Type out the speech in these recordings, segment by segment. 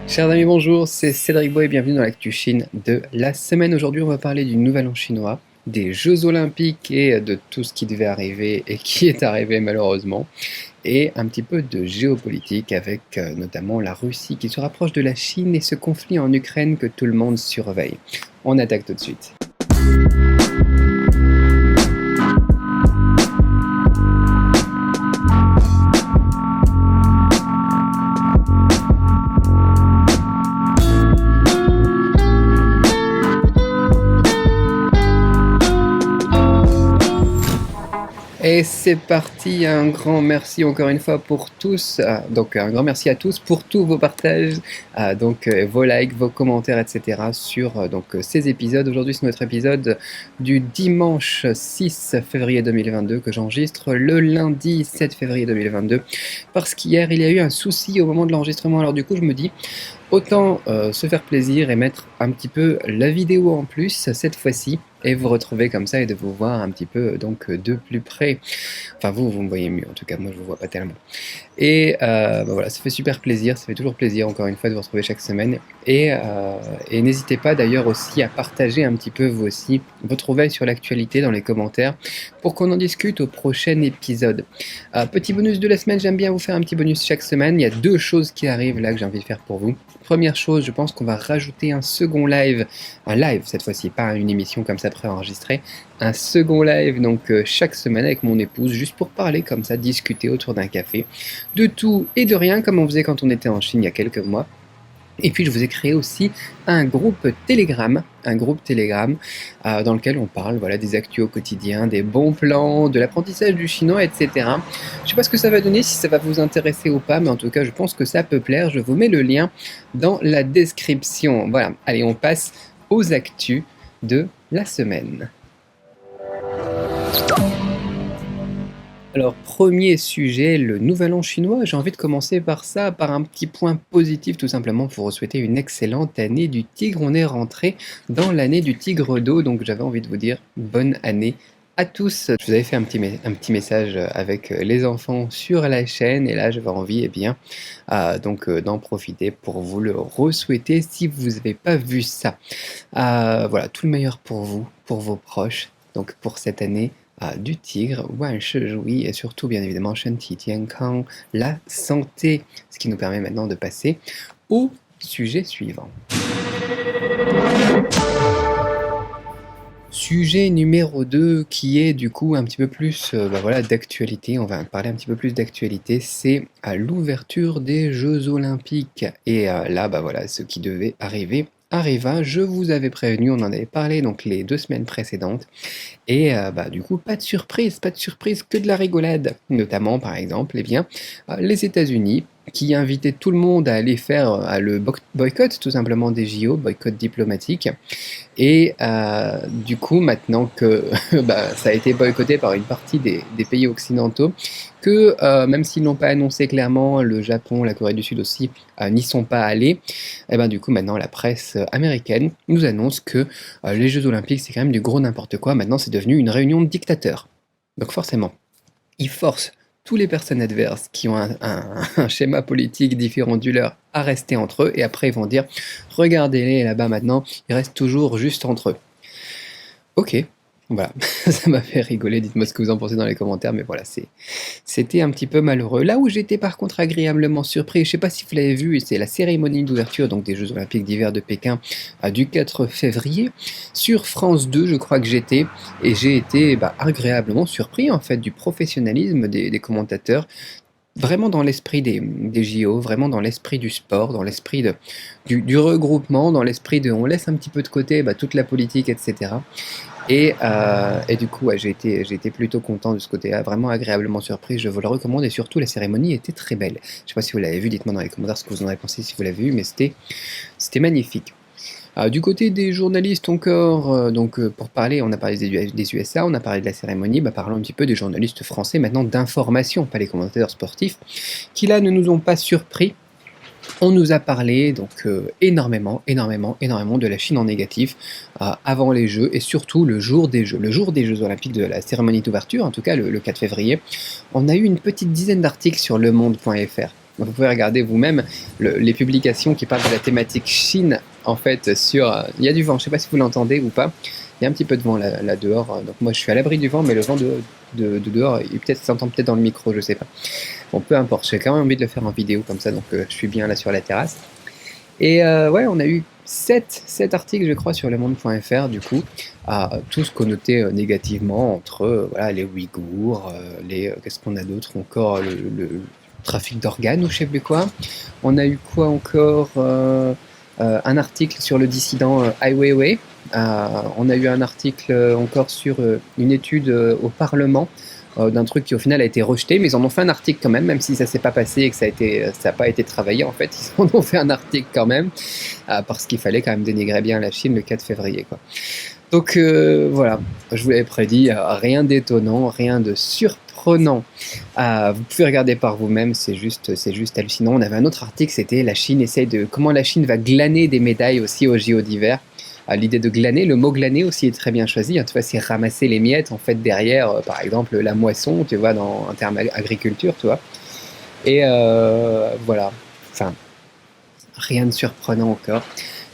Chers amis, bonjour, c'est Cédric Boy et bienvenue dans l'actu Chine de la semaine. Aujourd'hui, on va parler du Nouvel An chinois, des Jeux Olympiques et de tout ce qui devait arriver et qui est arrivé malheureusement, et un petit peu de géopolitique avec notamment la Russie qui se rapproche de la Chine et ce conflit en Ukraine que tout le monde surveille. On attaque tout de suite. Et c'est parti, un grand merci encore une fois pour tous, donc un grand merci à tous pour tous vos partages, vos likes, vos commentaires, etc. sur ces épisodes. Aujourd'hui c'est notre épisode du dimanche 6 février 2022 que j'enregistre le lundi 7 février 2022 parce qu'hier il y a eu un souci au moment de l'enregistrement, alors du coup je me dis autant se faire plaisir et mettre un petit peu la vidéo en plus cette fois-ci et vous retrouver comme ça et de vous voir un petit peu de plus près. Enfin vous me voyez mieux en tout cas, moi je vous vois pas tellement. Et voilà, ça fait super plaisir, ça fait toujours plaisir encore une fois de vous retrouver chaque semaine. Et n'hésitez pas d'ailleurs aussi à partager un petit peu vous aussi vos trouvailles sur l'actualité dans les commentaires pour qu'on en discute au prochain épisode. Petit bonus de la semaine, j'aime bien vous faire un petit bonus chaque semaine. Il y a deux choses qui arrivent là que j'ai envie de faire pour vous. Première chose, je pense qu'on va rajouter un second live, un live cette fois-ci, pas une émission comme ça préenregistrée, un second live chaque semaine avec mon épouse, juste pour parler comme ça, discuter autour d'un café, de tout et de rien comme on faisait quand on était en Chine il y a quelques mois. Et puis je vous ai créé aussi un groupe Telegram dans lequel on parle des actus au quotidien, des bons plans, de l'apprentissage du chinois, etc. Je sais pas ce que ça va donner, si ça va vous intéresser ou pas, mais en tout cas je pense que ça peut plaire. Je vous mets le lien dans la description. Voilà, allez on passe aux actus de la semaine. Alors, premier sujet, le Nouvel An chinois. J'ai envie de commencer par ça, par un petit point positif, tout simplement, pour vous souhaiter une excellente année du tigre. On est rentré dans l'année du tigre d'eau, donc j'avais envie de vous dire bonne année à tous. Je vous avais fait un petit message avec les enfants sur la chaîne, et là j'avais envie d'en profiter pour vous le re-souhaiter si vous n'avez pas vu ça. Voilà, tout le meilleur pour vous, pour vos proches, donc pour cette année du tigre, Wan Shi Zhui, et surtout bien évidemment Shen Ti Tian Kang, la santé, ce qui nous permet maintenant de passer au sujet suivant. Sujet numéro 2 qui est du coup un petit peu plus d'actualité, on va parler un petit peu plus d'actualité, c'est à l'ouverture des Jeux Olympiques. Et ce qui devait arriva. Je vous avais prévenu, on en avait parlé les 2 semaines précédentes. Et du coup, pas de surprise, que de la rigolade. Notamment, par exemple, les États-Unis qui invitaient tout le monde à aller faire le boycott tout simplement des JO, boycott diplomatique. Et du coup, maintenant que ça a été boycotté par une partie des pays occidentaux, que même s'ils n'ont pas annoncé clairement, le Japon, la Corée du Sud aussi n'y sont pas allés, et du coup maintenant la presse américaine nous annonce que les Jeux Olympiques c'est quand même du gros n'importe quoi, maintenant c'est devenu une réunion de dictateurs. Donc forcément, ils forcent tous les personnes adverses qui ont un schéma politique différent du leur à rester entre eux, et après ils vont dire « Regardez-les là-bas maintenant, ils restent toujours juste entre eux ». Ok, voilà, ça m'a fait rigoler, dites-moi ce que vous en pensez dans les commentaires, mais voilà, c'était un petit peu malheureux. Là où j'étais par contre agréablement surpris, je ne sais pas si vous l'avez vu, c'est la cérémonie d'ouverture des Jeux Olympiques d'hiver de Pékin du 4 février, sur France 2 je crois que j'étais, et j'ai été agréablement surpris en fait du professionnalisme des commentateurs, vraiment dans l'esprit des JO, vraiment dans l'esprit du sport, dans l'esprit du regroupement, dans l'esprit de on laisse un petit peu de côté toute la politique, etc. Et du coup, j'ai été plutôt content de ce côté-là, vraiment agréablement surpris, je vous le recommande, et surtout la cérémonie était très belle. Je ne sais pas si vous l'avez vu, dites-moi dans les commentaires ce que vous en avez pensé si vous l'avez vu, mais c'était magnifique. Du côté des journalistes encore, pour parler, on a parlé des USA, on a parlé de la cérémonie, parlons un petit peu des journalistes français maintenant d'information, pas les commentateurs sportifs, qui là ne nous ont pas surpris. On nous a parlé énormément de la Chine en négatif avant les Jeux, et surtout le jour des Jeux Olympiques, de la cérémonie d'ouverture, en tout cas le 4 février. On a eu une petite dizaine d'articles sur lemonde.fr. Vous pouvez regarder vous-même les publications qui parlent de la thématique Chine, en fait, sur... Il y a du vent, je ne sais pas si vous l'entendez ou pas. Il y a un petit peu de vent là dehors, donc moi je suis à l'abri du vent, mais le vent de dehors, il s'entend peut-être dans le micro, je sais pas. Bon, peu importe, j'ai quand même envie de le faire en vidéo comme ça, donc je suis bien là sur la terrasse. Et ouais, on a eu 7 articles, je crois, sur lemonde.fr, du coup, tous connotés négativement entre voilà, les Ouïghours, qu'est-ce qu'on a d'autre encore, le trafic d'organes ou je sais plus quoi. On a eu quoi encore, un article sur le dissident Ai Weiwei. On a eu un article encore sur une étude au Parlement d'un truc qui au final a été rejeté, mais ils en ont fait un article quand même si ça s'est pas passé et que ça n'a pas été travaillé en fait, ils en ont fait un article quand même, parce qu'il fallait quand même dénigrer bien la Chine le 4 février quoi. Donc voilà, je vous l'avais prédit, rien d'étonnant, rien de surprenant. Vous pouvez regarder par vous-même, c'est juste hallucinant. On avait un autre article, c'était la Chine essaye de comment la Chine va glaner des médailles aussi aux JO d'hiver. L'idée de glaner, le mot glaner aussi est très bien choisi. Tu vois, c'est ramasser les miettes en fait derrière, par exemple la moisson, tu vois, dans un terme agriculture, tu vois. Et voilà. Enfin, rien de surprenant encore.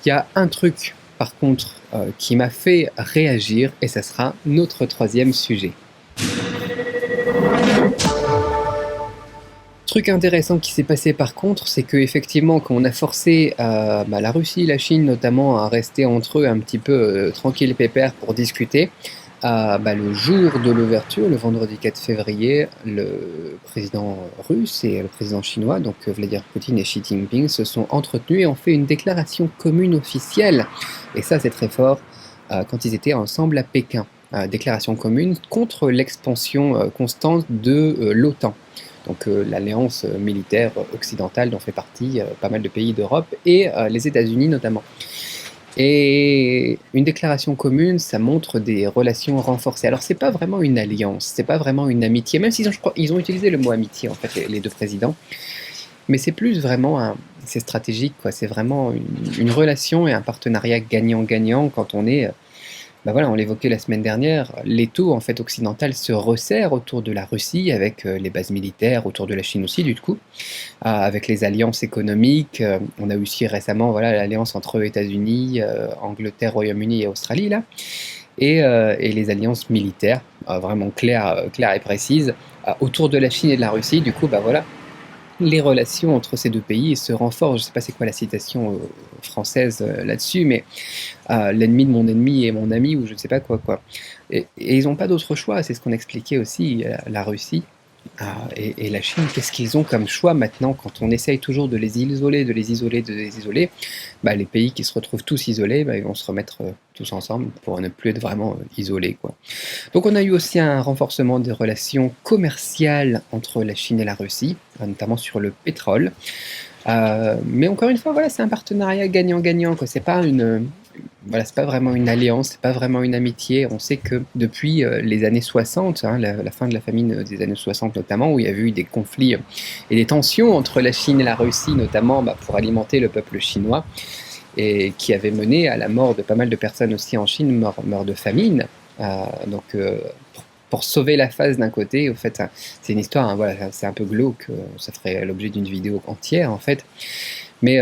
Il y a un truc, par contre, qui m'a fait réagir, et ça sera notre troisième sujet. Truc intéressant qui s'est passé par contre, c'est que effectivement, quand on a forcé la Russie, la Chine notamment, à rester entre eux un petit peu tranquille pépère pour discuter, le jour de l'ouverture, le vendredi 4 février, le président russe et le président chinois, donc Vladimir Poutine et Xi Jinping, se sont entretenus et ont fait une déclaration commune officielle. Et ça, c'est très fort, quand ils étaient ensemble à Pékin. Déclaration commune contre l'expansion constante de l'OTAN. Donc l'alliance militaire occidentale dont fait partie pas mal de pays d'Europe et les États-Unis notamment. Et une déclaration commune, ça montre des relations renforcées. Alors c'est pas vraiment une alliance, c'est pas vraiment une amitié, même s'ils ils ont utilisé le mot amitié en fait, les deux présidents. Mais c'est plus vraiment c'est stratégique quoi. C'est vraiment une relation et un partenariat gagnant-gagnant quand on est voilà, on l'évoquait la semaine dernière, l'étau en fait occidental se resserre autour de la Russie avec les bases militaires, autour de la Chine aussi du coup, avec les alliances économiques. On a aussi récemment voilà, l'alliance entre États-Unis, Angleterre, Royaume-Uni et Australie là, et les alliances militaires vraiment claires et précises autour de la Chine et de la Russie. Du coup, voilà, les relations entre ces deux pays se renforcent. Je ne sais pas c'est quoi la citation française là-dessus, mais l'ennemi de mon ennemi est mon ami, ou je ne sais pas quoi. Et ils n'ont pas d'autre choix, c'est ce qu'on expliquait aussi, la Russie et la Chine. Qu'est-ce qu'ils ont comme choix maintenant quand on essaye toujours de les isoler, les pays qui se retrouvent tous isolés, ils vont se remettre tous ensemble pour ne plus être vraiment isolés, quoi. Donc on a eu aussi un renforcement des relations commerciales entre la Chine et la Russie, notamment sur le pétrole. Mais encore une fois, voilà, c'est un partenariat gagnant-gagnant, quoi. C'est pas vraiment une alliance, c'est pas vraiment une amitié. On sait que depuis les années 60, la fin de la famine des années 60 notamment, où il y a eu des conflits et des tensions entre la Chine et la Russie, notamment pour alimenter le peuple chinois, et qui avait mené à la mort de pas mal de personnes aussi en Chine, mort de famine. Pour sauver la face d'un côté, au fait, c'est une histoire, voilà, c'est un peu glauque, ça ferait l'objet d'une vidéo entière en fait. Mais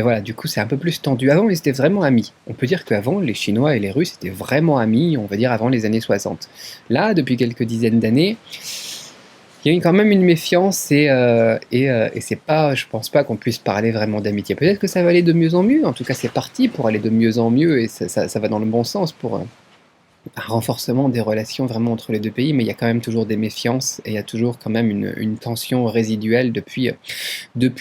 voilà, du coup, c'est un peu plus tendu. Avant, ils étaient vraiment amis. On peut dire qu'avant, les Chinois et les Russes étaient vraiment amis, on va dire avant les années 60. Là, depuis quelques dizaines d'années, il y a eu quand même une méfiance et c'est pas, je pense pas qu'on puisse parler vraiment d'amitié. Peut-être que ça va aller de mieux en mieux. En tout cas, c'est parti pour aller de mieux en mieux et ça va dans le bon sens pour un renforcement des relations vraiment entre les deux pays, mais il y a quand même toujours des méfiances et il y a toujours quand même une tension résiduelle depuis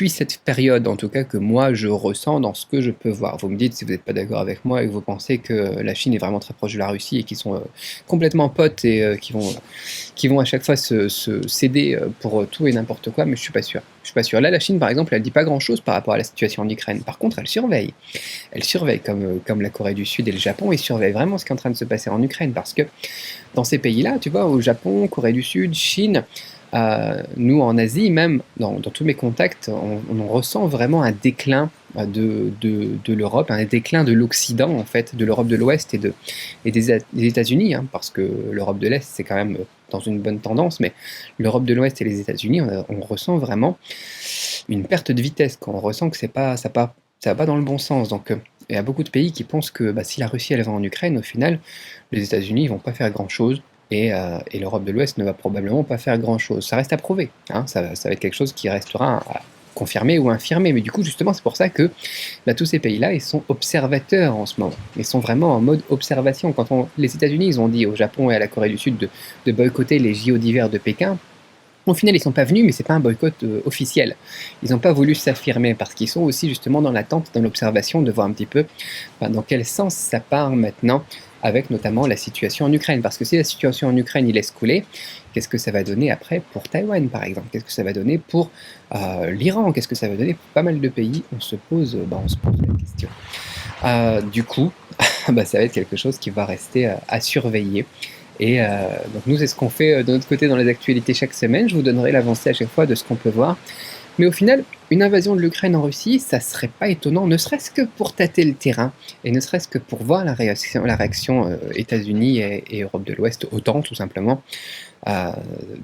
cette période, en tout cas, que moi je ressens dans ce que je peux voir. Vous me dites si vous n'êtes pas d'accord avec moi et que vous pensez que la Chine est vraiment très proche de la Russie et qu'ils sont complètement potes et qui vont à chaque fois se céder pour tout et n'importe quoi, mais je suis pas sûr. Je suis pas sûr. Là, la Chine, par exemple, elle dit pas grand-chose par rapport à la situation en Ukraine. Par contre, elle surveille. Elle surveille, comme la Corée du Sud et le Japon, ils surveillent vraiment ce qui est en train de se passer en Ukraine, parce que dans ces pays-là, tu vois, au Japon, Corée du Sud, Chine, nous en Asie même, dans tous mes contacts, on ressent vraiment un déclin de l'Europe, un déclin de l'Occident en fait, de l'Europe de l'Ouest et des États-Unis, parce que l'Europe de l'Est c'est quand même dans une bonne tendance, mais l'Europe de l'Ouest et les États-Unis, on ressent vraiment une perte de vitesse, quand on ressent que ça va pas dans le bon sens. Donc, il y a beaucoup de pays qui pensent que bah, si la Russie elle va en Ukraine, au final, les États-Unis ils vont pas faire grand-chose et l'Europe de l'Ouest ne va probablement pas faire grand-chose. Ça reste à prouver, hein, ça va être quelque chose qui restera à confirmer ou infirmer. Mais du coup, justement, c'est pour ça que bah, tous ces pays-là, ils sont observateurs en ce moment. Ils sont vraiment en mode observation. Les États-Unis, ils ont dit au Japon et à la Corée du Sud de boycotter les JO d'hiver de Pékin. Au final, ils sont pas venus, mais c'est pas un boycott officiel. Ils n'ont pas voulu s'affirmer parce qu'ils sont aussi justement dans l'attente, dans l'observation, de voir un petit peu dans quel sens ça part maintenant, avec notamment la situation en Ukraine. Parce que si la situation en Ukraine il laisse couler, qu'est-ce que ça va donner après pour Taïwan, par exemple? Qu'est-ce que ça va donner pour l'Iran? Qu'est-ce que ça va donner pour pas mal de pays? On se pose la question. Du coup, bah, ça va être quelque chose qui va rester à surveiller. Et donc nous, c'est ce qu'on fait de notre côté dans les actualités chaque semaine. Je vous donnerai l'avancée à chaque fois de ce qu'on peut voir. Mais au final, une invasion de l'Ukraine en Russie, ça serait pas étonnant, ne serait-ce que pour tâter le terrain, et ne serait-ce que pour voir la réaction États-Unis et Europe de l'Ouest, OTAN tout simplement, euh,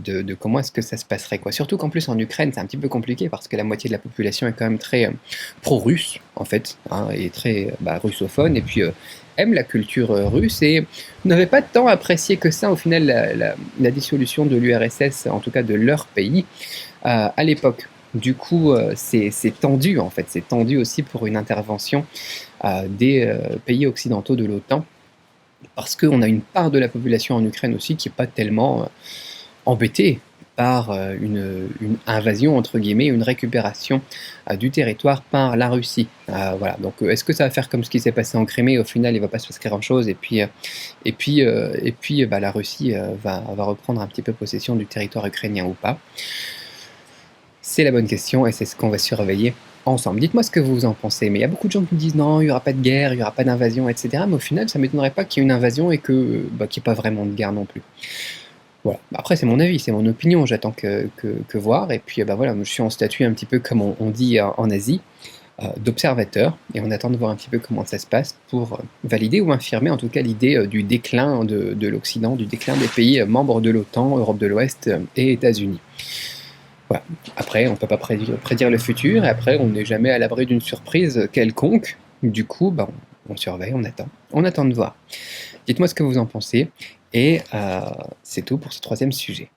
de comment est-ce que ça se passerait, quoi. Surtout qu'en plus en Ukraine, c'est un petit peu compliqué parce que la moitié de la population est quand même très pro-russe, en fait, hein, et très russophone, et puis aime la culture russe, et n'avait pas tant apprécié que ça, au final, la dissolution de l'URSS, en tout cas de leur pays, à l'époque. Du coup, c'est tendu, en fait, c'est tendu aussi pour une intervention des pays occidentaux de l'OTAN, parce qu'on a une part de la population en Ukraine aussi qui n'est pas tellement embêtée par une invasion, entre guillemets, une récupération du territoire par la Russie. Voilà. Donc est-ce que ça va faire comme ce qui s'est passé en Crimée? Au final, il ne va pas se passer grand-chose, et puis la Russie va reprendre un petit peu possession du territoire ukrainien ou pas? C'est la bonne question et c'est ce qu'on va surveiller ensemble. Dites-moi ce que vous en pensez, mais il y a beaucoup de gens qui me disent non, il n'y aura pas de guerre, il n'y aura pas d'invasion, etc. Mais au final, ça ne m'étonnerait pas qu'il y ait une invasion et qu'il n'y ait pas vraiment de guerre non plus. Voilà. Après, c'est mon avis, c'est mon opinion, j'attends que voir. Et puis, voilà, je suis en statut un petit peu comme on dit en Asie, d'observateur, et on attend de voir un petit peu comment ça se passe pour valider ou infirmer en tout cas l'idée du déclin de l'Occident, du déclin des pays membres de l'OTAN, Europe de l'Ouest et États-Unis. Voilà. Après, on ne peut pas prédire le futur, et après, on n'est jamais à l'abri d'une surprise quelconque. Du coup, on surveille, on attend. On attend de voir. Dites-moi ce que vous en pensez, et c'est tout pour ce troisième sujet.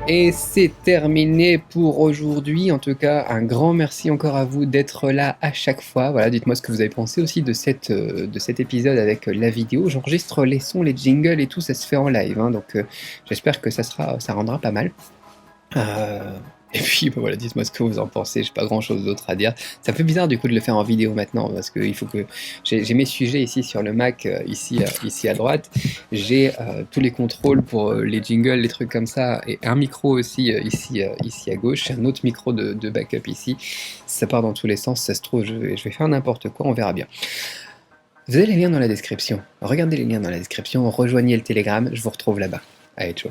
Et c'est terminé pour aujourd'hui. En tout cas, un grand merci encore à vous d'être là à chaque fois. Voilà, dites-moi ce que vous avez pensé aussi de cet épisode avec la vidéo. J'enregistre les sons, les jingles et tout, ça se fait en live, hein, donc j'espère que ça rendra pas mal. Et puis voilà, dites-moi ce que vous en pensez, j'ai pas grand chose d'autre à dire. Ça me fait bizarre du coup de le faire en vidéo maintenant, parce que il faut que j'ai mes sujets ici sur le Mac, ici à droite. J'ai tous les contrôles pour les jingles, les trucs comme ça, et un micro aussi ici à gauche, un autre micro de backup ici. Ça part dans tous les sens, ça se trouve, je vais faire n'importe quoi, on verra bien. Vous avez les liens dans la description. Regardez les liens dans la description, rejoignez le Telegram, je vous retrouve là-bas. Allez, ciao.